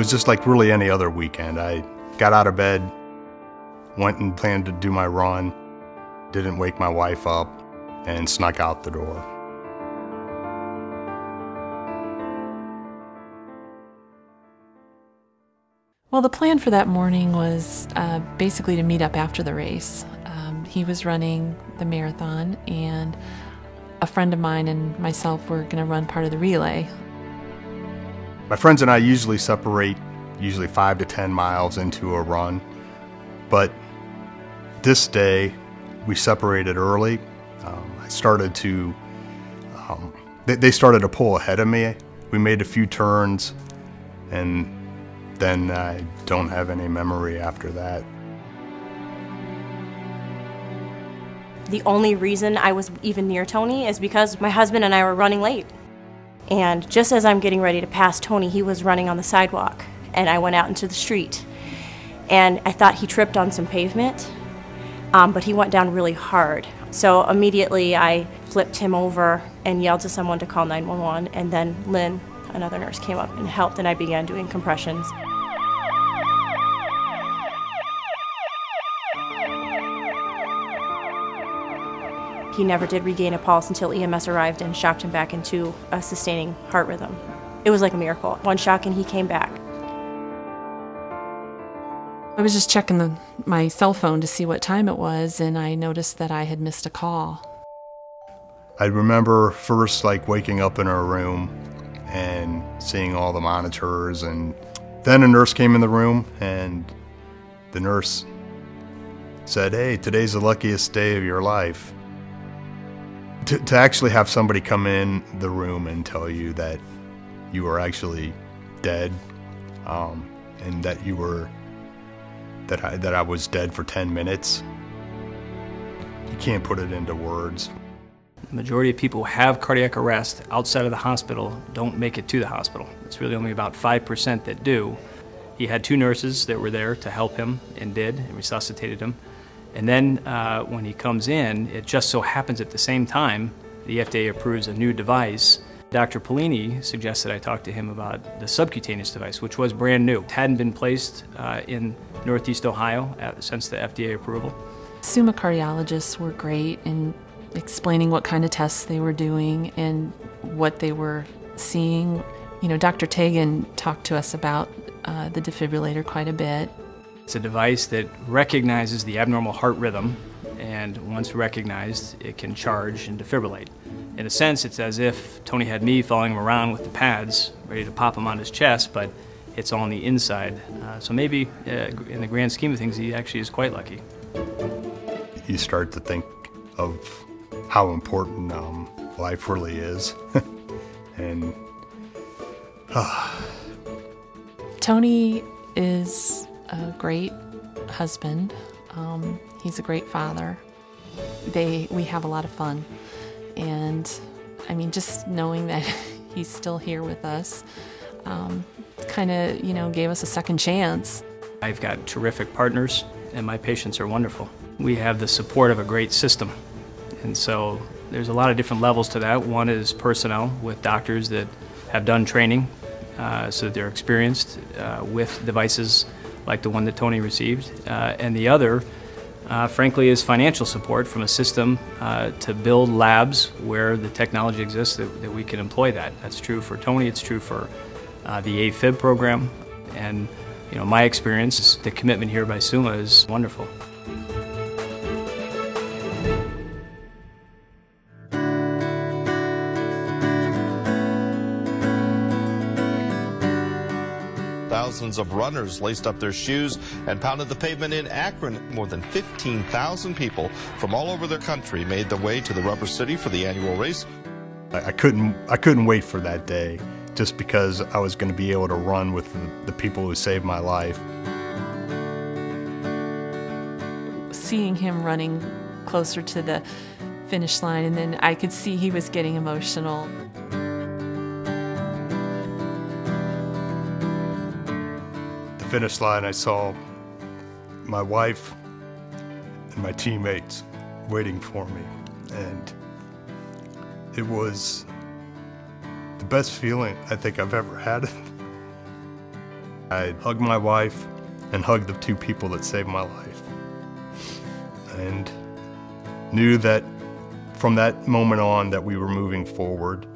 was just like really any other weekend. I got out of bed, went and planned to do my run, didn't wake my wife up, and snuck out the door. Well, the plan for that morning was basically to meet up after the race. He was running the marathon, and a friend of mine and myself were going to run part of the relay. My friends and I usually separate 5 to 10 miles into a run, but this day we separated early. They started to pull ahead of me. We made a few turns, and then I don't have any memory after that. The only reason I was even near Tony is because my husband and I were running late. And just as I'm getting ready to pass Tony, he was running on the sidewalk, and I went out into the street. And I thought he tripped on some pavement, but he went down really hard. So immediately I flipped him over and yelled to someone to call 911, and then Lynn, another nurse, came up and helped, and I began doing compressions. He never did regain a pulse until EMS arrived and shocked him back into a sustaining heart rhythm. It was like a miracle. One shock and he came back. I was just checking my cell phone to see what time it was, and I noticed that I had missed a call. I remember first waking up in our room and seeing all the monitors, and then a nurse came in the room, and the nurse said, "Hey, today's the luckiest day of your life." To actually have somebody come in the room and tell you that you were actually dead, and that I was dead for 10 minutes, you can't put it into words. The majority of people who have cardiac arrest outside of the hospital don't make it to the hospital. It's really only about 5% that do. He had 2 nurses that were there to help him, and did, and resuscitated him. And then when he comes in, it just so happens at the same time the FDA approves a new device. Dr. Polini suggested I talk to him about the subcutaneous device, which was brand new. It hadn't been placed in Northeast Ohio since the FDA approval. SUMA cardiologists were great in explaining what kind of tests they were doing and what they were seeing. You know, Dr. Tagan talked to us about the defibrillator quite a bit. It's a device that recognizes the abnormal heart rhythm, and once recognized, it can charge and defibrillate. In a sense, it's as if Tony had me following him around with the pads, ready to pop him on his chest, but it's all on the inside. So maybe, in the grand scheme of things, he actually is quite lucky. You start to think of how important life really is. And Tony is a great husband. He's a great father. We have a lot of fun. And I mean, just knowing that he's still here with us kind of, gave us a second chance. I've got terrific partners, and my patients are wonderful. We have the support of a great system. And so there's a lot of different levels to that. One is personnel with doctors that have done training so that they're experienced with devices like the one that Tony received. And the other, frankly, is financial support from a system to build labs where the technology exists that we can employ that. That's true for Tony, it's true for the AFib program. And my experience, the commitment here by SUMA is wonderful. Thousands of runners laced up their shoes and pounded the pavement in Akron. More than 15,000 people from all over the country made their way to the Rubber City for the annual race. I couldn't wait for that day, just because I was going to be able to run with the people who saved my life. Seeing him running closer to the finish line, and then I could see he was getting emotional. Finish line, I saw my wife and my teammates waiting for me, and it was the best feeling I think I've ever had. I hugged my wife and hugged the 2 people that saved my life. And knew that from that moment on that we were moving forward.